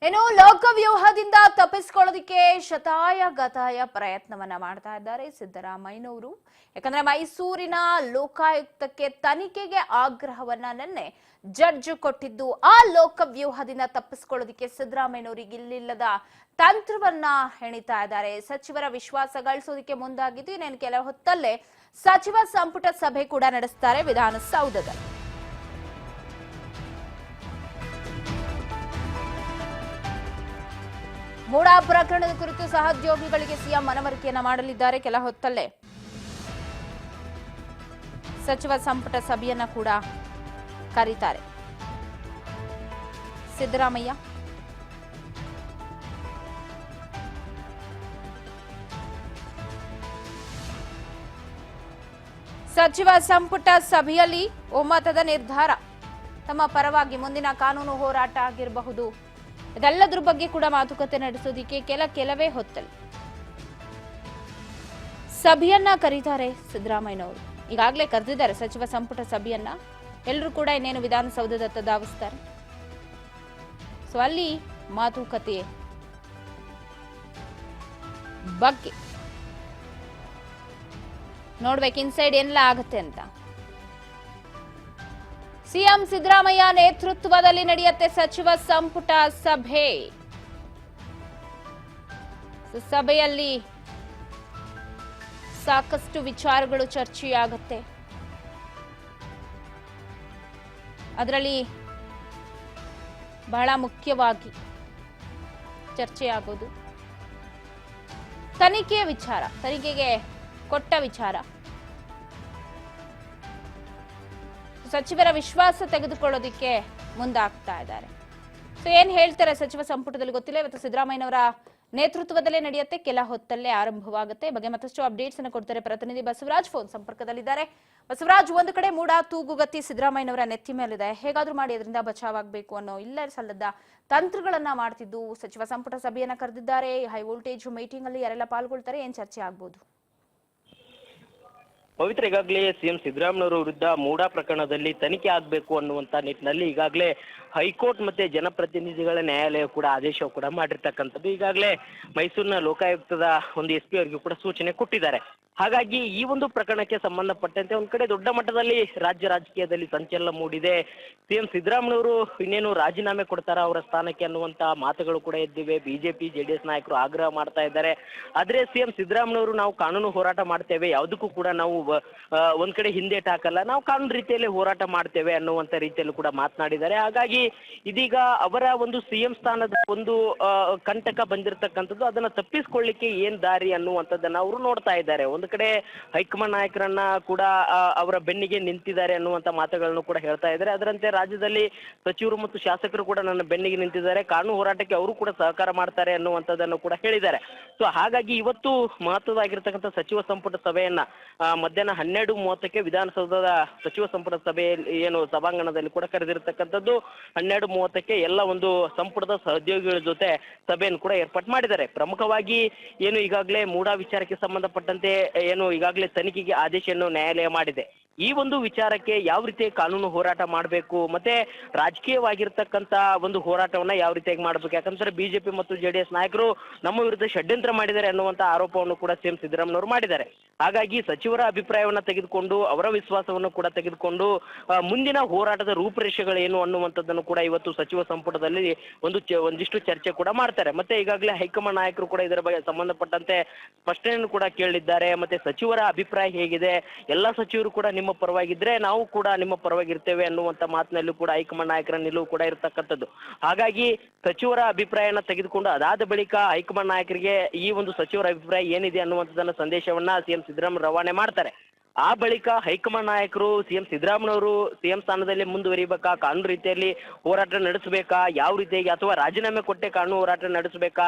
ಇನ್ನು ಲೋಕವ್ಯೂಹದಿಂದ ತಪ್ಪಿಸಿಕೊಳ್ಳೋದಕ್ಕೆ ಶತಾಯ ಗತಾಯ ಪ್ರಯತ್ನವನ್ನ ಮಾಡ್ತಾ ಇದ್ದಾರೆ ಸಿದ್ದರಾಮಯ್ಯನವರು. ಯಾಕಂದ್ರೆ ಮೈಸೂರಿನ ಲೋಕಾಯುಕ್ತಕ್ಕೆ ತನಿಖೆಗೆ ಆಗ್ರಹವನ್ನ ನಿನ್ನೆ ಜಡ್ಜ್ ಕೊಟ್ಟಿದ್ದು, ಆ ಲೋಕವ್ಯೂಹದಿಂದ ತಪ್ಪಿಸಿಕೊಳ್ಳೋದಕ್ಕೆ ಸಿದ್ದರಾಮಯ್ಯನವರಿಗೆ ಇಲ್ಲಿಲ್ಲದ ತಂತ್ರವನ್ನ ಹೆಣಿತಾ ಇದ್ದಾರೆ. ಸಚಿವರ ವಿಶ್ವಾಸ ಗಳಿಸೋದಕ್ಕೆ ಮುಂದಾಗಿದ್ದು ಇನ್ನೇನು ಕೆಲ ಹೊತ್ತಲ್ಲೇ ಸಚಿವ ಸಂಪುಟ ಸಭೆ ಕೂಡ ನಡೆಸ್ತಾರೆ ವಿಧಾನಸೌಧದಲ್ಲಿ. ಮೂಡಾ ಪ್ರಕರಣದ ಕುರಿತು ಸಹೋದ್ಯೋಗಿಗಳಿಗೆ ಸಿಎಂ ಮನವರಿಕೆಯನ್ನ ಮಾಡಲಿದ್ದಾರೆ. ಕೆಲ ಹೊತ್ತಲ್ಲೇ ಸಚಿವ ಸಂಪುಟ ಸಭೆಯನ್ನ ಕೂಡ ಕರೀತಾರೆ ಸಿದ್ದರಾಮಯ್ಯ. ಸಚಿವ ಸಂಪುಟ ಸಭೆಯಲ್ಲಿ ಒಮ್ಮತದ ನಿರ್ಧಾರ, ತಮ್ಮ ಪರವಾಗಿ ಮುಂದಿನ ಕಾನೂನು ಹೋರಾಟ ಆಗಿರಬಹುದು, ಇದೆಲ್ಲದ್ರ ಬಗ್ಗೆ ಕೂಡ ಮಾತುಕತೆ ನಡೆಸೋದಿಕ್ಕೆ ಕೆಲವೇ ಹೊತ್ತಲ್ಲಿ ಸಭೆಯನ್ನ ಕರೀತಾರೆ ಸಿದ್ದರಾಮಯ್ಯನವರು. ಈಗಾಗಲೇ ಕರೆದಿದ್ದಾರೆ ಸಚಿವ ಸಂಪುಟ ಸಭೆಯನ್ನ. ಎಲ್ಲರೂ ಕೂಡ ಇನ್ನೇನು ವಿಧಾನಸೌಧದತ್ತ ಧಾವಿಸ್ತಾರೆ. ಸೊ ಅಲ್ಲಿ ಮಾತುಕತೆ ಬಗ್ಗೆ ನೋಡ್ಬೇಕು ಇನ್ಸೈಡ್ ಎಲ್ಲ ಆಗತ್ತೆ ಅಂತ. ಸಿಎಂ ಸಿದ್ದರಾಮಯ್ಯ ನೇತೃತ್ವದಲ್ಲಿ ನಡೆಯುತ್ತೆ ಸಚಿವ ಸಂಪುಟ ಸಭೆ. ಸಭೆಯಲ್ಲಿ ಸಾಕಷ್ಟು ವಿಚಾರಗಳು ಚರ್ಚೆಯಾಗುತ್ತೆ. ಅದರಲ್ಲಿ ಬಹಳ ಮುಖ್ಯವಾಗಿ ಚರ್ಚೆಯಾಗೋದು ತನಿಖೆಯ ವಿಚಾರ, ತನಿಖೆಗೆ ಕೊಟ್ಟ ವಿಚಾರ, ಸಚಿವರ ವಿಶ್ವಾಸ ತೆಗೆದುಕೊಳ್ಳೋದಿಕ್ಕೆ ಮುಂದಾಗ್ತಾ ಇದ್ದಾರೆ. ಸೊ ಏನ್ ಹೇಳ್ತಾರೆ ಸಚಿವ ಸಂಪುಟದಲ್ಲಿ ಗೊತ್ತಿಲ್ಲ. ಇವತ್ತು ಸಿದ್ದರಾಮಯ್ಯನವರ ನೇತೃತ್ವದಲ್ಲೇ ನಡೆಯುತ್ತೆ, ಕೆಲ ಹೊತ್ತಲ್ಲೇ ಆರಂಭವಾಗುತ್ತೆ. ಬಗ್ಗೆ ಮತ್ತಷ್ಟು ಅಪ್ಡೇಟ್ಸ್ ಅನ್ನು ಕೊಡ್ತಾರೆ ಪ್ರತಿನಿಧಿ ಬಸವರಾಜ್, ಫೋನ್ ಸಂಪರ್ಕದಲ್ಲಿದ್ದಾರೆ. ಬಸವರಾಜ್, ಒಂದು ಕಡೆ ಮೂಡಾ ತೂಗುಗತ್ತಿ ಸಿದ್ದರಾಮಯ್ಯನವರ ನೆತ್ತಿ ಮೇಲಿದೆ, ಹೇಗಾದ್ರೂ ಮಾಡಿ ಅದರಿಂದ ಬಚಾವಾಗಬೇಕು ಅನ್ನೋ ಇಲ್ಲ ಸಲ್ಲದ ತಂತ್ರಗಳನ್ನ ಮಾಡ್ತಿದ್ದು ಸಚಿವ ಸಂಪುಟ ಸಭೆಯನ್ನ ಕರೆದಿದ್ದಾರೆ. ಹೈ ವೋಲ್ಟೇಜ್ ಮೀಟಿಂಗ್ ಅಲ್ಲಿ ಯಾರೆಲ್ಲ ಪಾಲ್ಗೊಳ್ತಾರೆ, ಏನ್ ಚರ್ಚೆ ಆಗ್ಬೋದು? ಪವಿತ್ರ, ಈಗಾಗಲೇ ಸಿಎಂ ಸಿದ್ದರಾಮಯ್ಯನವರ ವಿರುದ್ಧ ಮೂಡಾ ಪ್ರಕರಣದಲ್ಲಿ ತನಿಖೆ ಆಗಬೇಕು ಅನ್ನುವಂತ ನಿಟ್ಟಿನಲ್ಲಿ ಈಗಾಗಲೇ ಹೈಕೋರ್ಟ್ ಮತ್ತೆ ಜನಪ್ರತಿನಿಧಿಗಳ ನ್ಯಾಯಾಲಯ ಕೂಡ ಆದೇಶ ಕೂಡ ಮಾಡಿರ್ತಕ್ಕಂಥದ್ದು. ಈಗಾಗಲೇ ಮೈಸೂರಿನ ಲೋಕಾಯುಕ್ತದ ಒಂದು SP ಅವರಿಗೂ ಕೂಡ ಸೂಚನೆ ಕೊಟ್ಟಿದ್ದಾರೆ. ಹಾಗಾಗಿ ಈ ಒಂದು ಪ್ರಕರಣಕ್ಕೆ ಸಂಬಂಧಪಟ್ಟಂತೆ ಒಂದ್ ಕಡೆ ದೊಡ್ಡ ಮಟ್ಟದಲ್ಲಿ ರಾಜ್ಯ ರಾಜಕೀಯದಲ್ಲಿ ಸಂಚಲನ ಮೂಡಿದೆ. ಸಿಎಂ ಸಿದ್ದರಾಮಯ್ಯನವರು ಇನ್ನೇನು ರಾಜೀನಾಮೆ ಕೊಡ್ತಾರ ಅವರ ಸ್ಥಾನಕ್ಕೆ ಅನ್ನುವಂತ ಮಾತುಗಳು ಕೂಡ ಎದ್ದಿವೆ. ಬಿಜೆಪಿ JDS ನಾಯಕರು ಆಗ್ರಹ ಮಾಡ್ತಾ ಇದ್ದಾರೆ. ಆದ್ರೆ ಸಿಎಂ ಸಿದ್ದರಾಮಯ್ಯನವರು ನಾವು ಕಾನೂನು ಹೋರಾಟ ಮಾಡ್ತೇವೆ, ಯಾವುದಕ್ಕೂ ಕೂಡ ನಾವು ಒಂದ್ ಕಡೆ ಹಿಂದೇಟ್ ಹಾಕಲ್ಲ, ನಾವು ಕಾನೂನು ರೀತಿಯಲ್ಲಿ ಹೋರಾಟ ಮಾಡ್ತೇವೆ ಅನ್ನುವಂತ ರೀತಿಯಲ್ಲೂ ಕೂಡ ಮಾತನಾಡಿದ್ದಾರೆ. ಹಾಗಾಗಿ ಇದೀಗ ಅವರ ಒಂದು CM ಸ್ಥಾನದ ಒಂದು ಕಂಟಕ ಬಂದಿರತಕ್ಕಂಥದ್ದು, ಅದನ್ನ ತಪ್ಪಿಸ್ಕೊಳ್ಳಿಕ್ಕೆ ಏನ್ ದಾರಿ ಅನ್ನುವಂಥದ್ದನ್ನ ಅವರು ನೋಡ್ತಾ ಇದ್ದಾರೆ. ಒಂದು ಕಡೆ ಹೈಕಮಾಂಡ್ ನಾಯಕರನ್ನ ಕೂಡ ಅವರ ಬೆನ್ನಿಗೆ ನಿಂತಿದ್ದಾರೆ ಅನ್ನುವಂತ ಮಾತುಗಳನ್ನು ಕೂಡ ಹೇಳ್ತಾ ಇದ್ದಾರೆ. ಅದರಂತೆ ರಾಜ್ಯದಲ್ಲಿ ಸಚಿವರು ಮತ್ತು ಶಾಸಕರು ಕೂಡ ನನ್ನ ಬೆನ್ನಿಗೆ ನಿಂತಿದ್ದಾರೆ, ಕಾನೂನು ಹೋರಾಟಕ್ಕೆ ಅವರು ಕೂಡ ಸಹಕಾರ ಮಾಡ್ತಾರೆ ಅನ್ನುವಂಥದ್ದನ್ನು ಕೂಡ ಹೇಳಿದ್ದಾರೆ. ಸೊ ಹಾಗಾಗಿ ಇವತ್ತು ಮಹತ್ವದಾಗಿರ್ತಕ್ಕಂಥ ಸಚಿವ ಸಂಪುಟ ಸಭೆಯನ್ನ ಮಧ್ಯಾಹ್ನ 12:30ಕ್ಕೆ ವಿಧಾನಸೌಧದ ಸಚಿವ ಸಂಪುಟ ಸಭೆಯಲ್ಲಿ ಏನು ಸಭಾಂಗಣದಲ್ಲಿ ಕೂಡ ಕರೆದಿರತಕ್ಕಂಥದ್ದು. 12:30ಕ್ಕೆ ಎಲ್ಲ ಒಂದು ಸಂಪುಟದ ಸಹೋದ್ಯೋಗಿಗಳ ಜೊತೆ ಸಭೆಯನ್ನು ಕೂಡ ಏರ್ಪಾಟ್ ಮಾಡಿದ್ದಾರೆ. ಪ್ರಮುಖವಾಗಿ ಏನು ಈಗಾಗಲೇ ಮೂಡಾ ವಿಚಾರಕ್ಕೆ ಸಂಬಂಧಪಟ್ಟಂತೆ ಏನು ಈಗಾಗಲೇ ತನಿಖೆಗೆ ಆದೇಶವನ್ನು ನ್ಯಾಯಾಲಯ ಮಾಡಿದೆ. ಈ ಒಂದು ವಿಚಾರಕ್ಕೆ ಯಾವ ರೀತಿ ಕಾನೂನು ಹೋರಾಟ ಮಾಡಬೇಕು, ಮತ್ತೆ ರಾಜಕೀಯವಾಗಿರ್ತಕ್ಕಂಥ ಒಂದು ಹೋರಾಟವನ್ನ ಯಾವ ರೀತಿಯಾಗಿ ಮಾಡಬೇಕು, ಯಾಕಂದ್ರೆ ಬಿಜೆಪಿ ಮತ್ತು JDS ನಾಯಕರು ನಮ್ಮ ವಿರುದ್ಧ ಷಡ್ಯಂತ್ರ ಮಾಡಿದ್ದಾರೆ ಅನ್ನುವಂತ ಆರೋಪವನ್ನು ಕೂಡ ಸಿಎಂ ಸಿದ್ದರಾಮಯ್ಯನವರು ಮಾಡಿದ್ದಾರೆ. ಹಾಗಾಗಿ ಸಚಿವರ ಅಭಿಪ್ರಾಯವನ್ನ ತೆಗೆದುಕೊಂಡು ಅವರ ವಿಶ್ವಾಸವನ್ನು ಕೂಡ ತೆಗೆದುಕೊಂಡು ಮುಂದಿನ ಹೋರಾಟದ ರೂಪುರೇಷೆಗಳೇನು ಅನ್ನುವಂಥದ್ದನ್ನು ಕೂಡ ಇವತ್ತು ಸಚಿವ ಸಂಪುಟದಲ್ಲಿ ಒಂದಿಷ್ಟು ಚರ್ಚೆ ಕೂಡ ಮಾಡ್ತಾರೆ. ಮತ್ತೆ ಈಗಾಗಲೇ ಹೈಕಮಾಂಡ್ ನಾಯಕರು ಕೂಡ ಇದರ ಬಗ್ಗೆ ಸಂಬಂಧಪಟ್ಟಂತೆ ಸ್ಪಷ್ಟನೆಯನ್ನು ಕೂಡ ಕೇಳಿದ್ದಾರೆ. ಮತ್ತೆ ಸಚಿವರ ಅಭಿಪ್ರಾಯ ಹೇಗಿದೆ, ಎಲ್ಲ ಸಚಿವರು ಕೂಡ ನಿಮ್ಮ ಪರವಾಗಿದ್ರೆ ನಾವು ಕೂಡ ನಿಮ್ಮ ಪರವಾಗಿರ್ತೇವೆ ಅನ್ನುವಂತ ಮಾತಿನಲ್ಲೂ ಕೂಡ ಹೈಕಮಾಂಡ್ ನಾಯಕರ ನಿಲುವು ಕೂಡ ಇರತಕ್ಕಂಥದ್ದು. ಹಾಗಾಗಿ ಸಚಿವರ ಅಭಿಪ್ರಾಯನ ತೆಗೆದುಕೊಂಡು ಅದಾದ ಬಳಿಕ ಹೈಕಮಾಂಡ್ ನಾಯಕರಿಗೆ ಈ ಒಂದು ಸಚಿವರ ಅಭಿಪ್ರಾಯ ಏನಿದೆ ಅನ್ನುವಂಥದ್ದನ್ನ ಸಂದೇಶವನ್ನ ಸಿಎಂ ಸಿದ್ದರಾಮಯ್ಯ ರವಾನೆ ಮಾಡ್ತಾರೆ. ಆ ಬಳಿಕ ಹೈಕಮಾಂಡ್ ನಾಯಕರು ಸಿಎಂ ಸಿದ್ದರಾಮಯ್ಯನವರು CM ಸ್ಥಾನದಲ್ಲಿ ಮುಂದುವರಿಬೇಕಾ, ಕಾನೂನು ರೀತಿಯಲ್ಲಿ ಹೋರಾಟ ನಡೆಸಬೇಕಾ, ಯಾವ ರೀತಿಯಾಗಿ, ಅಥವಾ ರಾಜೀನಾಮೆ ಕೊಟ್ಟೆ ಕಾನೂನು ಹೋರಾಟ ನಡೆಸಬೇಕಾ,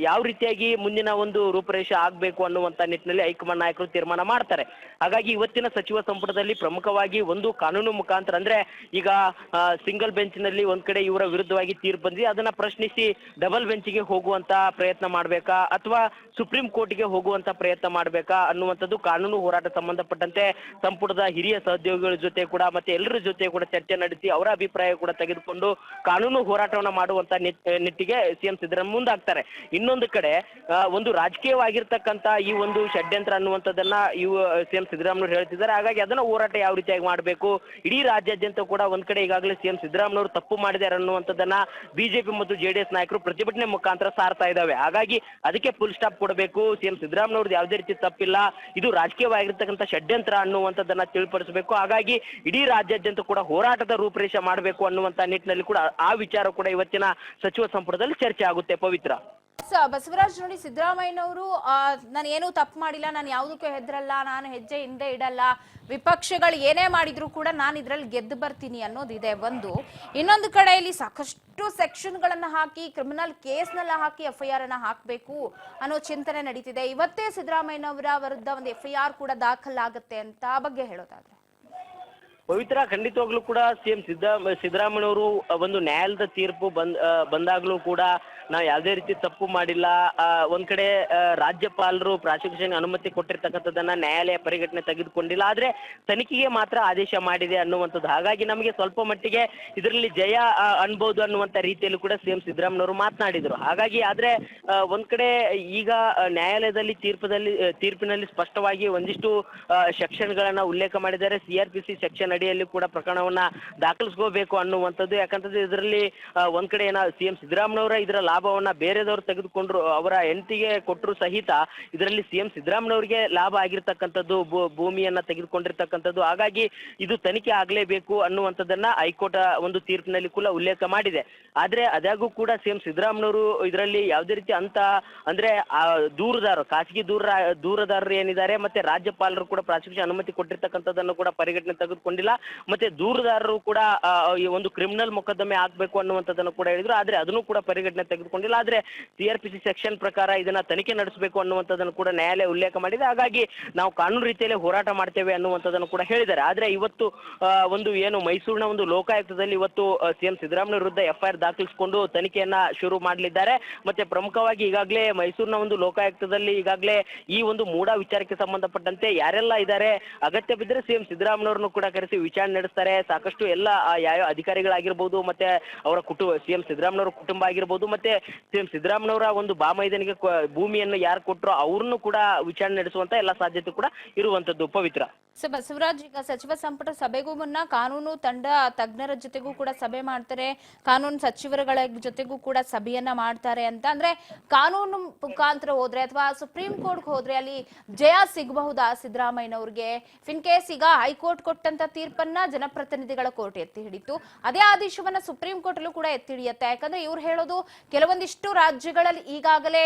ಯಾವ ರೀತಿಯಾಗಿ ಮುಂದಿನ ಒಂದು ರೂಪರೇಷೆ ಆಗ್ಬೇಕು ಅನ್ನುವಂತ ನಿಟ್ಟಿನಲ್ಲಿ ಹೈಕಮಾಂಡ್ ನಾಯಕರು ತೀರ್ಮಾನ ಮಾಡ್ತಾರೆ. ಹಾಗಾಗಿ ಇವತ್ತಿನ ಸಚಿವ ಸಂಪುಟದಲ್ಲಿ ಪ್ರಮುಖವಾಗಿ ಒಂದು ಕಾನೂನು ಮುಖಾಂತರ, ಅಂದ್ರೆ ಈಗ ಸಿಂಗಲ್ ಬೆಂಚ್ನಲ್ಲಿ ಒಂದ್ ಕಡೆ ಇವರ ವಿರುದ್ಧವಾಗಿ ತೀರ್ಪು ಬಂದಿದೆ, ಅದನ್ನ ಪ್ರಶ್ನಿಸಿ ಡಬಲ್ ಬೆಂಚ್ಗೆ ಹೋಗುವಂತ ಪ್ರಯತ್ನ ಮಾಡ್ಬೇಕಾ, ಅಥವಾ ಸುಪ್ರೀಂ ಕೋರ್ಟ್ಗೆ ಹೋಗುವಂತ ಪ್ರಯತ್ನ ಮಾಡ್ಬೇಕಾ ಅನ್ನುವಂಥದ್ದು ಕಾನೂನು ಹೋರಾಟ ಸಂಬಂಧಪಟ್ಟಂತೆ ಸಂಪುಟದ ಹಿರಿಯ ಸಹೋದ್ಯೋಗಿಗಳ ಜೊತೆ ಕೂಡ ಮತ್ತೆ ಎಲ್ಲರ ಜೊತೆ ಕೂಡ ಚರ್ಚೆ ನಡೆಸಿ ಅವರ ಅಭಿಪ್ರಾಯ ಕೂಡ ತೆಗೆದುಕೊಂಡು ಕಾನೂನು ಹೋರಾಟವನ್ನ ಮಾಡುವಂತ ನಿಟ್ಟಿಗೆ ಸಿಎಂ ಸಿದ್ದರಾಮಯ್ಯ ಮುಂದಾಗ್ತಾರೆ. ಇನ್ನೊಂದು ಕಡೆ ಒಂದು ರಾಜಕೀಯವಾಗಿರ್ತಕ್ಕಂತ ಈ ಒಂದು ಷಡ್ಯಂತ್ರ ಅನ್ನುವಂಥದ್ದನ್ನ ಇವು ಸಿಎಂ ಸಿದ್ದರಾಮಯ್ಯ ಹೇಳ್ತಿದ್ದಾರೆ. ಹಾಗಾಗಿ ಅದನ್ನ ಹೋರಾಟ ಯಾವ ರೀತಿಯಾಗಿ ಮಾಡಬೇಕು, ಇಡೀ ರಾಜ್ಯಾದ್ಯಂತ ಕೂಡ ಒಂದ್ ಕಡೆ ಈಗಾಗಲೇ ಸಿಎಂ ಸಿದ್ದರಾಮಯ್ಯ ತಪ್ಪು ಮಾಡಿದ್ದಾರೆ ಅನ್ನುವಂಥದ್ದನ್ನ ಬಿಜೆಪಿ ಮತ್ತು ಜೆಡಿಎಸ್ ನಾಯಕರು ಪ್ರತಿಭಟನೆ ಮುಖಾಂತರ ಸಾರ್ತಾ ಇದ್ದಾವೆ. ಹಾಗಾಗಿ ಅದಕ್ಕೆ ಫುಲ್ ಸ್ಟಾಪ್ ಕೊಡಬೇಕು, ಸಿಎಂ ಸಿದ್ದರಾಮಯ್ಯ ಯಾವುದೇ ರೀತಿ ತಪ್ಪಿಲ್ಲ, ಇದು ರಾಜಕೀಯವಾಗಿರ್ತಕ್ಕಂಥ ಷಡ್ಯಂತ್ರ ಅನ್ನುವಂಥದ್ದನ್ನ ತಿಳಿಪಡಿಸಬೇಕು. ಹಾಗಾಗಿ ಇಡೀ ರಾಜ್ಯಾದ್ಯಂತ ಕೂಡ ಹೋರಾಟದ ರೂಪರೇಷೆ ಮಾಡಬೇಕು ಅನ್ನುವಂತ ನಿಟ್ಟಿನಲ್ಲಿ ಕೂಡ ಆ ವಿಚಾರ ಕೂಡ ಇವತ್ತಿನ ಸಚಿವ ಸಂಪುಟದಲ್ಲಿ ಚರ್ಚೆ ಆಗುತ್ತೆ. ಪವಿತ್ರ. ಬಸವರಾಜ್, ನೋಡಿ, ಸಿದ್ದರಾಮಯ್ಯನವರು ನಾನು ಏನೂ ತಪ್ಪು ಮಾಡಿಲ್ಲ, ನಾನು ಯಾವುದಕ್ಕೂ ಹೆದರಲ್ಲ, ನಾನು ಹೆಜ್ಜೆ ಹಿಂದೆ ಇಡಲ್ಲ, ವಿಪಕ್ಷಗಳು ಏನೇ ಮಾಡಿದ್ರು ಕೂಡ ನಾನು ಇದ್ರಲ್ಲಿ ಗೆದ್ದು ಬರ್ತೀನಿ ಅನ್ನೋದಿದೆ ಒಂದು. ಇನ್ನೊಂದು ಕಡೆಯಲ್ಲಿ ಸಾಕಷ್ಟು ಸೆಕ್ಷನ್ಗಳನ್ನ ಹಾಕಿ ಕ್ರಿಮಿನಲ್ ಕೇಸ್ನೆಲ್ಲ ಹಾಕಿ FIR ಅನ್ನ ಹಾಕಬೇಕು ಅನ್ನೋ ಚಿಂತನೆ ನಡೀತಿದೆ. ಇವತ್ತೇ ಸಿದ್ದರಾಮಯ್ಯನವರ ವಿರುದ್ಧ ಒಂದು FIR ಕೂಡ ದಾಖಲಾಗುತ್ತೆ ಅಂತ ಬಗ್ಗೆ ಹೇಳೋದಾದ್ರೆ. ಪವಿತ್ರ, ಖಂಡಿತವಾಗ್ಲೂ ಕೂಡ ಸಿಎಂ ಸಿದ್ದರಾಮಯ್ಯನವರು ಒಂದು ನ್ಯಾಯಾಲಯದ ತೀರ್ಪು ಬಂದಾಗ್ಲೂ ಕೂಡ ನಾವು ಯಾವುದೇ ರೀತಿ ತಪ್ಪು ಮಾಡಿಲ್ಲ, ಒಂದ್ ಕಡೆ ರಾಜ್ಯಪಾಲರು ಪ್ರಾಸಿಕ್ಯೂಷನ್ ಅನುಮತಿ ಕೊಟ್ಟಿರ್ತಕ್ಕಂಥದ್ದನ್ನ ನ್ಯಾಯಾಲಯ ಪರಿಗಣನೆ ತೆಗೆದುಕೊಂಡಿಲ್ಲ, ಆದ್ರೆ ತನಿಖೆಗೆ ಮಾತ್ರ ಆದೇಶ ಮಾಡಿದೆ ಅನ್ನುವಂಥದ್ದು. ಹಾಗಾಗಿ ನಮಗೆ ಸ್ವಲ್ಪ ಮಟ್ಟಿಗೆ ಇದರಲ್ಲಿ ಜಯ ಅನ್ಬಹುದು ಅನ್ನುವಂತ ರೀತಿಯಲ್ಲಿ ಕೂಡ ಸಿಎಂ ಸಿದ್ದರಾಮಯ್ಯನವರು ಮಾತನಾಡಿದ್ರು. ಹಾಗಾಗಿ ಆದ್ರೆ ಒಂದ್ ಕಡೆ ಈಗ ನ್ಯಾಯಾಲಯದಲ್ಲಿ ತೀರ್ಪಿನಲ್ಲಿ ಸ್ಪಷ್ಟವಾಗಿ ಒಂದಿಷ್ಟು ಸೆಕ್ಷನ್ಗಳನ್ನ ಉಲ್ಲೇಖ ಮಾಡಿದ್ದಾರೆ. CRPC ಸೆಕ್ಷನ್ ಅಡಿಯಲ್ಲಿ ಕೂಡ ಪ್ರಕರಣವನ್ನ ದಾಖಲಿಸ್ಕೋಬೇಕು ಅನ್ನುವಂಥದ್ದು. ಯಾಕಂತಂದ್ರೆ ಇದರಲ್ಲಿ ಒಂದ್ ಕಡೆ ಸಿಎಂ ಸಿದ್ದರಾಮಯ್ಯನವರ ಇದರ ಲಾಭವನ್ನ ಬೇರೆದವರು ತೆಗೆದುಕೊಂಡ್ರು, ಅವರ ಹೆಂಡತಿಗೆ ಕೊಟ್ಟರು ಸಹಿತ ಇದರಲ್ಲಿ ಸಿಎಂ ಸಿದ್ದರಾಮಯ್ಯನವರಿಗೆ ಲಾಭ ಆಗಿರ್ತಕ್ಕಂಥದ್ದು, ಭೂಮಿಯನ್ನ ತೆಗೆದುಕೊಂಡಿರ್ತಕ್ಕಂಥದ್ದು. ಹಾಗಾಗಿ ಇದು ತನಿಖೆ ಆಗ್ಲೇಬೇಕು ಅನ್ನುವಂಥದ್ದನ್ನ ಹೈಕೋರ್ಟ್ ಒಂದು ತೀರ್ಪಿನಲ್ಲಿ ಕೂಡ ಉಲ್ಲೇಖ ಮಾಡಿದೆ. ಆದ್ರೆ ಅದಾಗೂ ಕೂಡ ಸಿಎಂ ಸಿದ್ದರಾಮಯ್ಯನವರು ಇದರಲ್ಲಿ ಯಾವುದೇ ರೀತಿ ಅಂತ ಅಂದ್ರೆ ಖಾಸಗಿ ದೂರದಾರರು ಏನಿದ್ದಾರೆ ಮತ್ತೆ ರಾಜ್ಯಪಾಲರು ಕೂಡ ಪ್ರಾಸಿಕ್ಯೂಷನ್ ಅನುಮತಿ ಕೊಟ್ಟಿರ್ತಕ್ಕಂಥದ್ದನ್ನು ಕೂಡ ಪರಿಗಣನೆ ತೆಗೆದುಕೊಂಡಿಲ್ಲ. ಮತ್ತೆ ದೂರದಾರರು ಕೂಡ ಈ ಒಂದು ಕ್ರಿಮಿನಲ್ ಮೊಕದ್ದಮೆ ಆಗ್ಬೇಕು ಅನ್ನುವಂಥದ್ದನ್ನು ಕೂಡ ಹೇಳಿದ್ರು, ಆದ್ರೆ ಅದನ್ನು ಕೂಡ ಪರಿಗಣನೆ ತೆಗೆದುಕೊಂಡಿಲ್ಲ. ಆದ್ರೆ CRPC ಸೆಕ್ಷನ್ ಪ್ರಕಾರ ಇದನ್ನ ತನಿಖೆ ನಡೆಸಬೇಕು ಅನ್ನುವಂಥದ್ದನ್ನು ಕೂಡ ನ್ಯಾಯಾಲಯ ಉಲ್ಲೇಖ ಮಾಡಿದೆ. ಹಾಗಾಗಿ ನಾವು ಕಾನೂನು ರೀತಿಯಲ್ಲಿ ಹೋರಾಟ ಮಾಡ್ತೇವೆ ಅನ್ನುವಂಥದ್ದನ್ನು ಕೂಡ ಹೇಳಿದ್ದಾರೆ. ಆದ್ರೆ ಇವತ್ತು ಒಂದು ಏನು ಮೈಸೂರಿನ ಒಂದು ಲೋಕಾಯುಕ್ತದಲ್ಲಿ ಇವತ್ತು ಸಿಎಂ ಸಿದ್ದರಾಮಯ್ಯ ವಿರುದ್ಧ FIR ದಾಖಲಿಸಿಕೊಂಡು ತನಿಖೆಯನ್ನ ಶುರು ಮಾಡಲಿದ್ದಾರೆ. ಮತ್ತೆ ಪ್ರಮುಖವಾಗಿ ಈಗಾಗಲೇ ಮೈಸೂರಿನ ಒಂದು ಲೋಕಾಯುಕ್ತದಲ್ಲಿ ಈಗಾಗಲೇ ಈ ಒಂದು ಮೂಡ ವಿಚಾರಕ್ಕೆ ಸಂಬಂಧಪಟ್ಟಂತೆ ಯಾರೆಲ್ಲ ಇದ್ದಾರೆ, ಅಗತ್ಯ ಬಿದ್ದರೆ ಸಿಎಂ ಸಿದ್ದರಾಮಯ್ಯವ್ರನ್ನು ಕೂಡ ಕರೆಸಿ ವಿಚಾರಣೆ ನಡೆಸ್ತಾರೆ. ಸಾಕಷ್ಟು ಎಲ್ಲ ಯಾವ ಅಧಿಕಾರಿಗಳಾಗಿರ್ಬೋದು ಮತ್ತೆ ಅವರ ಸಿಎಂ ಸಿದ್ದರಾಮಯ್ಯವ್ರ ಕುಟುಂಬ ಆಗಿರ್ಬೋದು ಮತ್ತೆ ಸಿಎಂ ಸಿದ್ದರಾಮಯ್ಯವರ ಒಂದು ಬಾಮೈದನಿಗೆ ಭೂಮಿಯನ್ನು ಯಾರು ಕೊಟ್ಟರು ಅವ್ರನ್ನು ಕೂಡ ವಿಚಾರಣೆ ನಡೆಸುವಂತ ಎಲ್ಲ ಸಾಧ್ಯತೆ ಕೂಡ ಇರುವಂತದ್ದು. ಪವಿತ್ರ. ಬಸವರಾಜ್, ಈಗ ಸಚಿವ ಸಂಪುಟ ಸಭೆಗೂ ಮುನ್ನ ಕಾನೂನು ತಜ್ಞರ ಜೊತೆಗೂ ಕೂಡ ಸಭೆ ಮಾಡ್ತಾರೆ, ಕಾನೂನು ಸಚಿವರುಗಳ ಜೊತೆಗೂ ಕೂಡ ಸಭೆಯನ್ನ ಮಾಡ್ತಾರೆ ಅಂತ. ಅಂದ್ರೆ ಕಾನೂನು ಮುಖಾಂತರ ಹೋದ್ರೆ ಅಥವಾ ಸುಪ್ರೀಂ ಕೋರ್ಟ್ ಹೋದ್ರೆ ಅಲ್ಲಿ ಜಯ ಸಿಗಬಹುದಾ ಸಿದ್ದರಾಮಯ್ಯನವ್ರಿಗೆ? ಇನ್ ಕೇಸ್ ಈಗ ಹೈಕೋರ್ಟ್ ಕೊಟ್ಟಂತ ತೀರ್ಪನ್ನ ಜನಪ್ರತಿನಿಧಿಗಳ ಕೋರ್ಟ್ ಎತ್ತಿ ಹಿಡಿತು, ಅದೇ ಆದೇಶವನ್ನ ಸುಪ್ರೀಂ ಕೋರ್ಟ್ ಅಲ್ಲೂ ಕೂಡ ಎತ್ತಿ ಹಿಡಿಯುತ್ತೆ. ಯಾಕಂದ್ರೆ ಇವ್ರು ಹೇಳೋದು ಕೆಲವೊಂದಿಷ್ಟು ರಾಜ್ಯಗಳಲ್ಲಿ ಈಗಾಗಲೇ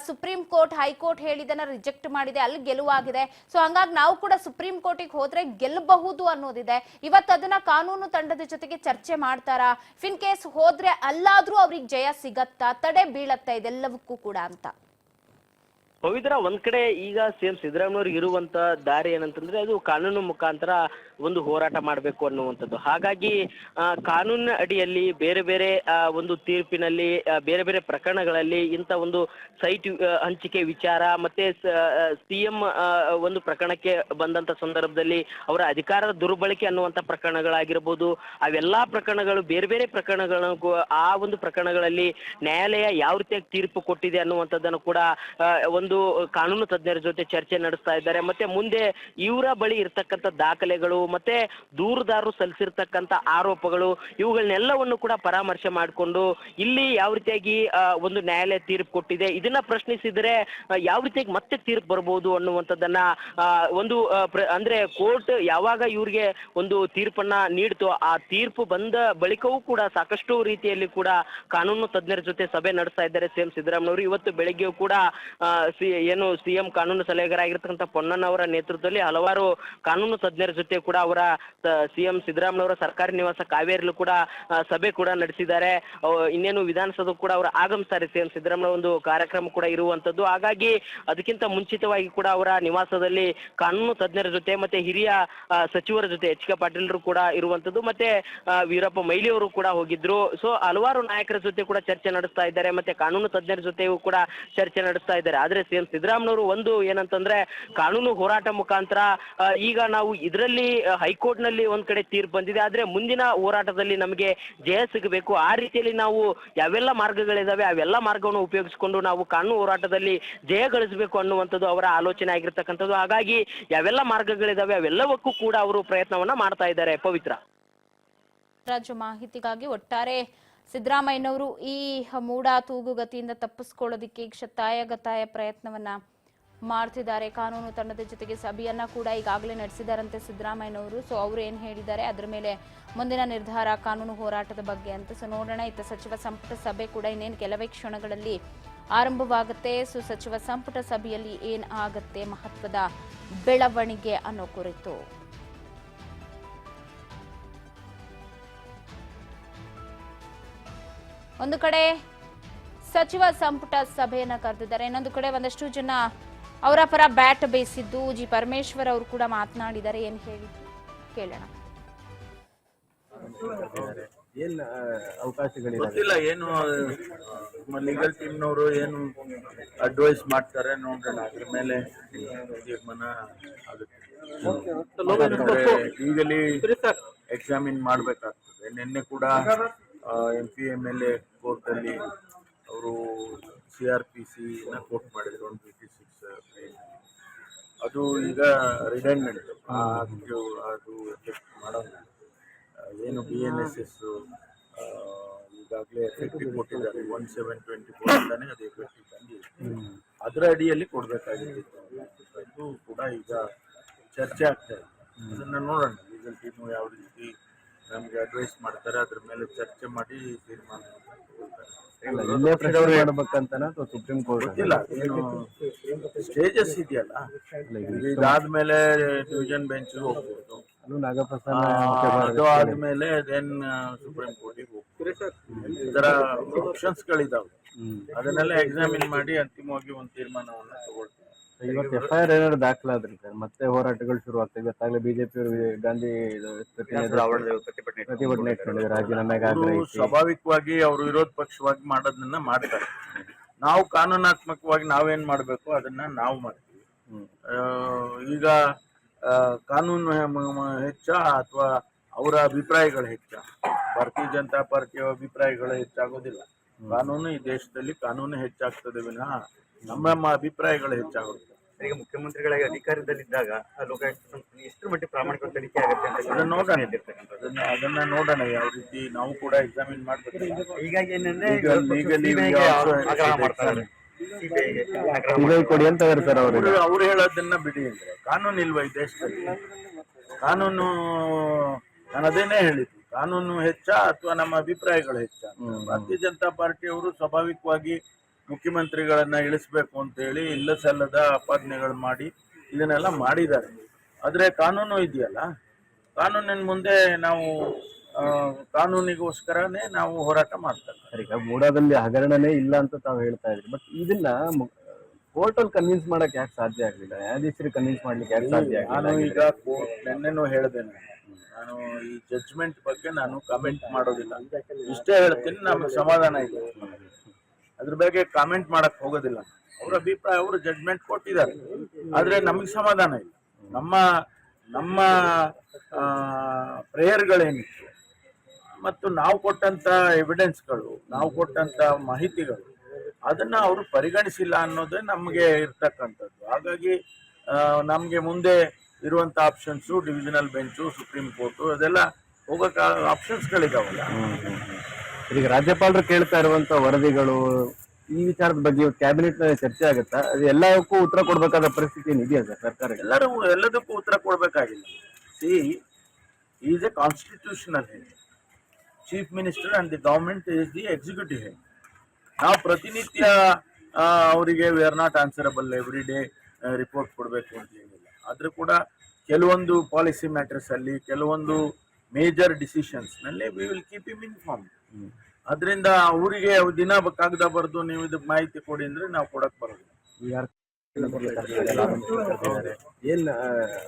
ಸುಪ್ರೀಂ ಕೋರ್ಟ್ ಹೈಕೋರ್ಟ್ ಹೇಳಿದನ್ನ ರಿಜೆಕ್ಟ್ ಮಾಡಿದೆ, ಅಲ್ಲಿ ಗೆಲುವಾಗಿದೆ. ಸೊ ಹಂಗಾಗಿ ನಾವು ಕೂಡ ಸುಪ್ರೀಂ ಕೋರ್ಟಿಗೆ ಹೋದ್ರೆ ಗೆಲ್ಲಬಹುದು ಅನ್ನೋದಿದೆ. ಇವತ್ತು ಅದನ್ನ ಕಾನೂನು ತಂಡದ ಜೊತೆಗೆ ಚರ್ಚೆ ಮಾಡ್ತಾರಾ? ಇನ್ ಕೇಸ್ ಹೋದ್ರೆ ಅಲ್ಲಾದ್ರೂ ಅವ್ರಿಗೆ ಜಯ ಸಿಗತ್ತಾ, ತಡೆ ಬೀಳತ್ತಾ ಇದೆಲ್ಲವಕ್ಕೂ ಕೂಡ ಅಂತ? ಪವಿತ್ರ, ಒಂದ್ ಕಡೆ ಈಗ ಸಿಎಂ ಸಿದ್ದರಾಮಯ್ಯವ್ರಿಗೆ ಇರುವಂತ ದಾರಿ ಏನಂತಂದ್ರೆ ಅದು ಕಾನೂನು ಮುಖಾಂತರ ಒಂದು ಹೋರಾಟ ಮಾಡಬೇಕು ಅನ್ನುವಂಥದ್ದು. ಹಾಗಾಗಿ ಕಾನೂನಿನ ಅಡಿಯಲ್ಲಿ ಬೇರೆ ಬೇರೆ ಒಂದು ತೀರ್ಪಿನಲ್ಲಿ ಬೇರೆ ಬೇರೆ ಪ್ರಕರಣಗಳಲ್ಲಿ ಇಂಥ ಒಂದು ಸೈಟ್ ಹಂಚಿಕೆ ವಿಚಾರ ಮತ್ತೆ CM ಒಂದು ಪ್ರಕರಣಕ್ಕೆ ಬಂದಂತ ಸಂದರ್ಭದಲ್ಲಿ ಅವರ ಅಧಿಕಾರದ ದುರ್ಬಳಕೆ ಅನ್ನುವಂಥ ಪ್ರಕರಣಗಳಾಗಿರ್ಬೋದು, ಅವೆಲ್ಲಾ ಪ್ರಕರಣಗಳು ಬೇರೆ ಬೇರೆ ಪ್ರಕರಣಗಳು ಆ ಒಂದು ಪ್ರಕರಣಗಳಲ್ಲಿ ನ್ಯಾಯಾಲಯ ಯಾವ ರೀತಿಯಾಗಿ ತೀರ್ಪು ಕೊಟ್ಟಿದೆ ಅನ್ನುವಂಥದ್ದನ್ನು ಕೂಡ ಒಂದು ಕಾನೂನು ತಜ್ಞರ ಜೊತೆ ಚರ್ಚೆ ನಡೆಸ್ತಾ ಇದ್ದಾರೆ. ಮತ್ತೆ ಮುಂದೆ ಇವರ ಬಳಿ ಇರ್ತಕ್ಕಂಥ ದಾಖಲೆಗಳು ಮತ್ತೆ ದೂರುದಾರರು ಸಲ್ಲಿಸಿರ್ತಕ್ಕಂಥ ಆರೋಪಗಳು ಇವುಗಳನ್ನೆಲ್ಲವನ್ನು ಕೂಡ ಪರಾಮರ್ಶೆ ಮಾಡಿಕೊಂಡು ಇಲ್ಲಿ ಯಾವ ರೀತಿಯಾಗಿ ಒಂದು ನ್ಯಾಯಾಲಯ ತೀರ್ಪು ಕೊಟ್ಟಿದೆ, ಇದನ್ನ ಪ್ರಶ್ನಿಸಿದ್ರೆ ಯಾವ ರೀತಿಯಾಗಿ ಮತ್ತೆ ತೀರ್ಪು ಬರ್ಬೋದು ಅನ್ನುವಂಥದ್ದನ್ನ ಒಂದು ಅಂದ್ರೆ ಕೋರ್ಟ್ ಯಾವಾಗ ಇವ್ರಿಗೆ ಒಂದು ತೀರ್ಪನ್ನ ನೀಡ್ತೋ ಆ ತೀರ್ಪು ಬಂದ ಬಳಿಕವೂ ಕೂಡ ಸಾಕಷ್ಟು ರೀತಿಯಲ್ಲಿ ಕೂಡ ಕಾನೂನು ತಜ್ಞರ ಜೊತೆ ಸಭೆ ನಡೆಸ್ತಾ ಇದ್ದಾರೆ ಸಿಎಂ ಸಿದ್ದರಾಮಯ್ಯವರು. ಇವತ್ತು ಬೆಳಗ್ಗೆಯೂ ಕೂಡ ಏನು CM ಕಾನೂನು ಸಲಹೆಗಾರಾಗಿರ್ತಕ್ಕಂಥ ಪೊನ್ನಣ್ಣ ಅವರ ನೇತೃತ್ವದಲ್ಲಿ ಹಲವಾರು ಕಾನೂನು ತಜ್ಞರ ಜೊತೆ ಕೂಡ ಕೂಡ ಅವರ CM ಸಿದ್ದರಾಮಯ್ಯನವರ ಸರ್ಕಾರಿ ನಿವಾಸ ಕಾವೇರಿಯಲ್ಲೂ ಕೂಡ ಸಭೆ ಕೂಡ ನಡೆಸಿದ್ದಾರೆ. ಇನ್ನೇನು ವಿಧಾನಸೌಧ ಕೂಡ ಅವರು ಆಗಮಿಸ್ತಾರೆ. CM ಸಿದ್ದರಾಮಯ್ಯ ಒಂದು ಕಾರ್ಯಕ್ರಮ ಕೂಡ ಇರುವಂತದ್ದು. ಹಾಗಾಗಿ ಅದಕ್ಕಿಂತ ಮುಂಚಿತವಾಗಿ ಕೂಡ ಅವರ ನಿವಾಸದಲ್ಲಿ ಕಾನೂನು ತಜ್ಞರ ಜೊತೆ ಮತ್ತೆ ಹಿರಿಯ ಸಚಿವರ ಜೊತೆ HK ಪಾಟೀಲ್ರು ಕೂಡ ಇರುವಂತದ್ದು, ಮತ್ತೆ ವೀರಪ್ಪ ಮೊಯ್ಲಿ ಅವರು ಕೂಡ ಹೋಗಿದ್ರು. ಸೊ ಹಲವಾರು ನಾಯಕರ ಜೊತೆ ಕೂಡ ಚರ್ಚೆ ನಡೆಸ್ತಾ ಇದ್ದಾರೆ, ಮತ್ತೆ ಕಾನೂನು ತಜ್ಞರ ಜೊತೆಯೂ ಕೂಡ ಚರ್ಚೆ ನಡೆಸ್ತಾ ಇದ್ದಾರೆ. ಆದ್ರೆ CM ಸಿದ್ದರಾಮಯ್ಯನವರು ಒಂದು ಏನಂತಂದ್ರೆ ಕಾನೂನು ಹೋರಾಟ ಮುಖಾಂತರ ಈಗ ನಾವು ಇದರಲ್ಲಿ ಹೈಕೋರ್ಟ್ ನಲ್ಲಿ ಒಂದ್ ಕಡೆ ತೀರ್ಪು ಬಂದಿದೆ, ಆದ್ರೆ ಮುಂದಿನ ಹೋರಾಟದಲ್ಲಿ ನಮಗೆ ಜಯ ಸಿಗಬೇಕು. ಆ ರೀತಿಯಲ್ಲಿ ನಾವು ಯಾವೆಲ್ಲ ಮಾರ್ಗಗಳಿದಾವೆ ಅವೆಲ್ಲ ಮಾರ್ಗವನ್ನು ಉಪಯೋಗಿಸಿಕೊಂಡು ನಾವು ಕಾನೂನು ಹೋರಾಟದಲ್ಲಿ ಜಯ ಗಳಿಸಬೇಕು ಅನ್ನುವಂಥದ್ದು ಅವರ ಆಲೋಚನೆ ಆಗಿರ್ತಕ್ಕಂಥದ್ದು. ಹಾಗಾಗಿ ಯಾವೆಲ್ಲ ಮಾರ್ಗಗಳಿದಾವೆ ಅವೆಲ್ಲವಕ್ಕೂ ಕೂಡ ಅವರು ಪ್ರಯತ್ನವನ್ನ ಮಾಡ್ತಾ ಇದ್ದಾರೆ. ಪವಿತ್ರ ರಾಜ್ಯ ಮಾಹಿತಿಗಾಗಿ ಒಟ್ಟಾರೆ ಸಿದ್ದರಾಮಯ್ಯನವರು ಈ ಮೂಡ ತೂಗುಗತಿಯಿಂದ ತಪ್ಪಿಸ್ಕೊಳ್ಳೋದಿಕ್ಕೆ ಶತಾಯಗತಾಯ ಪ್ರಯತ್ನವನ್ನ ಮಾಡ್ತಿದ್ದಾರೆ. ಕಾನೂನು ತಂಡದ ಜೊತೆಗೆ ಸಭೆಯನ್ನ ಕೂಡ ಈಗಾಗಲೇ ನಡೆಸಿದಾರಂತೆ ಸಿದ್ದರಾಮಯ್ಯನವರು. ಸೊ ಅವರು ಏನ್ ಹೇಳಿದ್ದಾರೆ ಅದ್ರ ಮೇಲೆ ಮುಂದಿನ ನಿರ್ಧಾರ ಕಾನೂನು ಹೋರಾಟದ ಬಗ್ಗೆ ಅಂತ. ಸೊ ನೋಡೋಣ. ಇತ್ತ ಸಚಿವ ಸಂಪುಟ ಸಭೆ ಕೂಡ ಇನ್ನೇನು ಕೆಲವೇ ಕ್ಷಣಗಳಲ್ಲಿ ಆರಂಭವಾಗುತ್ತೆ. ಸೊ ಸಚಿವ ಸಂಪುಟ ಸಭೆಯಲ್ಲಿ ಏನ್ ಆಗತ್ತೆ ಮಹತ್ವದ ಬೆಳವಣಿಗೆ ಅನ್ನೋ ಕುರಿತು ಒಂದು ಕಡೆ ಸಚಿವ ಸಂಪುಟ ಸಭೆಯನ್ನ ಕರೆದಿದ್ದಾರೆ, ಇನ್ನೊಂದು ಕಡೆ ಒಂದಷ್ಟು ಜನ ಅವರ ಪರ ಬ್ಯಾಟ್ ಬೇಯಿಸಿದ್ದು. ಜಿ ಪರಮೇಶ್ವರ್ ಅವರು ಕೂಡ ಮಾತನಾಡಿದ್ದಾರೆ. ಏನ್ ಹೇಳಿದ್ರು ಕೇಳೋಣ. ಏನ್ ಅವಕಾಶಗಳಿದೆ ಗೊತ್ತಿಲ್ಲ, ಏನು ಲೀಗಲ್ ಟೀಮ್ನವರು ಏನು ಅಡ್ವೈಸ್ ಮಾಡ್ತಾರೆ ನೋಡೋಣ, ಅದ್ರ ಮೇಲೆ ತೀರ್ಮಾನ ಆಗುತ್ತೆ. ಲೀಗಲಿ ಎಕ್ಸಾಮಿನ್ ಮಾಡ್ಬೇಕಾಗ್ತದೆ. ನಿನ್ನೆ ಕೂಡ MP MLA ಕೋರ್ಟ್ ಅಲ್ಲಿ ಅವರು CRPC ಕೋರ್ಟ್ ಮಾಡಿದ್ರು 156 ಅದು ಈಗ ರಿಡಂಡೆಂಟ್ ಅದು ಎಫೆಕ್ಟ್ ಮಾಡೋದು. ಏನು BNSS ಈಗಾಗಲೇ ಎಫೆಕ್ಟಿವ್ ಕೊಟ್ಟಿದ್ದಾರೆ 1724 ಅಂತಾನೆ ಅದು ಎಫೆಕ್ಟಿವ್ ಬಂದಿದೆ. ಅದರ ಅಡಿಯಲ್ಲಿ ಕೊಡಬೇಕಾಗಿತ್ತು. ಅದು ಕೂಡ ಈಗ ಚರ್ಚೆ ಆಗ್ತಾ ಇದೆ. ಅದನ್ನ ನೋಡೋಣ, ಲೀಗಲ್ ಟೀಮು ಯಾವ ರೀತಿ ನಮ್ಗೆ ಅಡ್ವೈಸ್ ಮಾಡ್ತಾರೆ ಅದ್ರ ಮೇಲೆ ಚರ್ಚೆ ಮಾಡಿ ತೀರ್ಮಾನ ಮಾಡ್ಬೇಕಂತ ಸುಪ್ರೀಂ ಕೋರ್ಟ್ ಗೊತ್ತಿಲ್ಲ. ಏನು ಸ್ಟೇಜಸ್ ಇದೆಯಲ್ಲ, ಇದಾದ್ಮೇಲೆ ಡಿವಿಷನ್ ಬೆಂಚ್ ಹೋಗ್ಬೋದು, ಅದು ಆದ್ಮೇಲೆ ದೆನ್ ಸುಪ್ರೀಂ ಕೋರ್ಟಿಗೆ ಹೋಗ್ಬೋದು. ಇದರ ಆಪ್ಷನ್ಸ್ ಗಳಿದಾವೆ, ಅದನ್ನೆಲ್ಲ ಎಕ್ಸಾಮಿನ್ ಮಾಡಿ ಅಂತಿಮವಾಗಿ ಒಂದು ತೀರ್ಮಾನವನ್ನ ತಗೊಳ್ತೀವಿ. ಇವತ್ತು FIR ಏನಾದ್ರು ದಾಖಲಾದ್ರಿ ಸರ್, ಮತ್ತೆ ಹೋರಾಟಗಳು ಶುರು ಆಗ್ತವೆ. ಇವತ್ತಾಗಲೇ ಬಿಜೆಪಿ ಗಾಂಧಿ ಪ್ರತಿಭಟನೆ ರಾಜೀನಾಮೆಗೆ ಸ್ವಾಭಾವಿಕವಾಗಿ ಅವರು ವಿರೋಧ ಪಕ್ಷವಾಗಿ ಮಾಡೋದನ್ನ ಮಾಡ್ತಾರೆ. ನಾವು ಕಾನೂನಾತ್ಮಕವಾಗಿ ನಾವೇನ್ ಮಾಡ್ಬೇಕು ಅದನ್ನ ನಾವು ಮಾಡ್ತೀವಿ. ಈಗ ಕಾನೂನು ಹೆಚ್ಚ ಅಥವಾ ಅವರ ಅಭಿಪ್ರಾಯಗಳು ಹೆಚ್ಚ? ಭಾರತೀಯ ಜನತಾ ಪಾರ್ಟಿಯ ಅಭಿಪ್ರಾಯಗಳು ಹೆಚ್ಚಾಗೋದಿಲ್ಲ. ಕಾನೂನು ಈ ದೇಶದಲ್ಲಿ ಕಾನೂನು ಹೆಚ್ಚಾಗ್ತದೆ ವಿನಃ ನಮ್ಮ ಅಭಿಪ್ರಾಯಗಳು ಹೆಚ್ಚಾಗುತ್ತೆ. ಈಗ ಮುಖ್ಯಮಂತ್ರಿಗಳಾಗಿ ಅಧಿಕಾರದಲ್ಲಿದ್ದಾಗ ಲೋಕಾಯುಕ್ತ ಎಷ್ಟು ಮಟ್ಟಿಗೆ ಪ್ರಾಮಾಣಿಕ ತನಿಖೆ ಆಗುತ್ತೆ ಅಂತ ಅದನ್ನ ನೋಡೋಣ. ಯಾವ ರೀತಿ ನಾವು ಕೂಡ ಎಕ್ಸಾಮಿನ್ ಮಾಡ್ಬೇಕು. ಹೀಗಾಗಿ ಏನಂದ್ರೆ ಕೊಡಿ ಅಂತ ಹೇಳ್ತಾರೆ ಅವ್ರು ಹೇಳೋದನ್ನ ಬಿಡಿ. ಅಂದ್ರೆ ಕಾನೂನು ಇಲ್ವಾ ಈ ದೇಶದಲ್ಲಿ? ಕಾನೂನು, ನಾನು ಅದೇನೇ ಹೇಳಿದ್ದು, ಕಾನೂನು ಹೆಚ್ಚ ಅಥವಾ ನಮ್ಮ ಅಭಿಪ್ರಾಯಗಳು ಹೆಚ್ಚ? ಭಾರತೀಯ ಜನತಾ ಪಾರ್ಟಿಯವರು ಸ್ವಾಭಾವಿಕವಾಗಿ ಮುಖ್ಯಮಂತ್ರಿಗಳನ್ನ ಇಳಿಸ್ಬೇಕು ಅಂತ ಹೇಳಿ ಇಲ್ಲ ಸಲ್ಲದ ಆಪಾದನೆಗಳು ಮಾಡಿ ಇದನ್ನೆಲ್ಲ ಮಾಡಿದ್ದಾರೆ. ಆದ್ರೆ ಕಾನೂನು ಇದೆಯಲ್ಲ, ಕಾನೂನಿನ ಮುಂದೆ ನಾವು ಕಾನೂನಿಗೋಸ್ಕರನೇ ನಾವು ಹೋರಾಟ ಮಾಡ್ತಾರೆ. ಈಗ ಮೂಡಾದಲ್ಲಿ ಹಗರಣನೇ ಇಲ್ಲ ಅಂತ ತಾವು ಹೇಳ್ತಾ ಇದ್ರಿ, ಬಟ್ ಇದನ್ನ ಕೋರ್ಟ್ ಅಲ್ಲಿ ಕನ್ವಿನ್ಸ್ ಮಾಡಕ್ ಯಾಕೆ ಸಾಧ್ಯ ಆಗ್ಲಿಲ್ಲ? ನ್ಯಾಯಾಧೀಶರಿಗೆ ಕನ್ವಿನ್ಸ್ ಮಾಡ್ಲಿಕ್ಕೆ ಯಾಕೆ ಸಾಧ್ಯ ಆಗಿಲ್ಲ? ನಾನು ಈಗ ನೆನ್ನೆನೂ ಹೇಳ್ದೇನೆ, ನಾನು ಈ ಜಡ್ಜ್ಮೆಂಟ್ ಬಗ್ಗೆ ನಾನು ಕಮೆಂಟ್ ಮಾಡೋದಿಲ್ಲ. ಇಷ್ಟೇ ಹೇಳ್ತೀನಿ, ನಮಗೆ ಸಮಾಧಾನ ಇಲ್ಲ, ಅದ್ರ ಬಗ್ಗೆ ಕಾಮೆಂಟ್ ಮಾಡಕ್ ಹೋಗೋದಿಲ್ಲ. ಅವ್ರ ಅಭಿಪ್ರಾಯ, ಅವರು ಜಡ್ಜ್ಮೆಂಟ್ ಕೊಟ್ಟಿದ್ದಾರೆ, ಆದ್ರೆ ನಮಗೆ ಸಮಾಧಾನ ಇಲ್ಲ. ನಮ್ಮ ಪ್ರೇಯರ್ಗಳೇನಿತ್ತು ಮತ್ತು ನಾವು ಕೊಟ್ಟಂತ ಎವಿಡೆನ್ಸ್ಗಳು, ನಾವು ಕೊಟ್ಟಂತ ಮಾಹಿತಿಗಳು, ಅದನ್ನ ಅವರು ಪರಿಗಣಿಸಿಲ್ಲ ಅನ್ನೋದೇ ನಮಗೆ ಇರ್ತಕ್ಕಂಥದ್ದು. ಹಾಗಾಗಿ ನಮ್ಗೆ ಮುಂದೆ ಇರುವಂತ options divisional bench, supreme court, ಅದೆಲ್ಲ ಹೋಗಕ್ಕೆ ಆಪ್ಷನ್ಸ್ಗಳಿದಾವಲ್ಲ. ಈಗ ರಾಜ್ಯಪಾಲರು ಕೇಳ್ತಾ ಇರುವಂತ ವರದಿಗಳು, ಈ ವಿಚಾರದ ಬಗ್ಗೆ ಕ್ಯಾಬಿನೆಟ್ ಚರ್ಚೆ ಆಗುತ್ತಾ? ಅದು ಎಲ್ಲಕ್ಕೂ ಉತ್ತರ ಕೊಡ್ಬೇಕಾದ ಪರಿಸ್ಥಿತಿ ಇದೆಯಾ ಸರ್ ಸರ್ಕಾರ? ಎಲ್ಲದಕ್ಕೂ ಉತ್ತರ ಕೊಡ್ಬೇಕಾಗಿಲ್ಲ. C is a constitutional head, chief minister and the government is the executive head. ನಾವು ಪ್ರತಿನಿತ್ಯ ಅವರಿಗೆ we are not answerable every day report ಕೊಡಬೇಕು ಅಂತ ಏನಿಲ್ಲ. ಆದ್ರೂ ಕೂಡ ಕೆಲವೊಂದು ಪಾಲಿಸಿ ಮ್ಯಾಟರ್ಸ್ ಅಲ್ಲಿ ಕೆಲವೊಂದು ಮೇಜರ್ ಡಿಸಿಷನ್ಸ್ ನಲ್ಲಿ we will keep him inform. ಅದರಿಂದ ಅವರಿಗೆ ದಿನ ಕಾಗದ ಬರೆದು ನೀವು ಇದಕ್ಕೆ ಮಾಹಿತಿ ಕೊಡಿ ಅಂದ್ರೆ ನಾವು ಕೊಡಕ್ ಬರೋದು. ಏನ್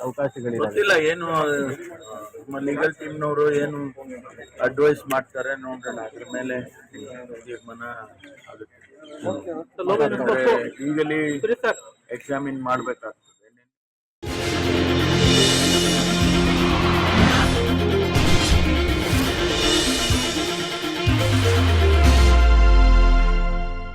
ಅವಕಾಶಗಳಿವೆ? ಗೊತ್ತಿಲ್ಲ ಏನು ಲೀಗಲ್ ಟೀಮ್ನವರು ಏನು ಅಡ್ವೈಸ್ ಮಾಡ್ತಾರೆ ನೋಡೋಣ, ಅದ್ರ ಮೇಲೆ ತೀರ್ಮಾನ ಆಗುತ್ತೆ. ಲೀಗಲಿ ಎಕ್ಸಾಮಿನ್ ಮಾಡ್ಬೇಕಾಗ್ತದೆ.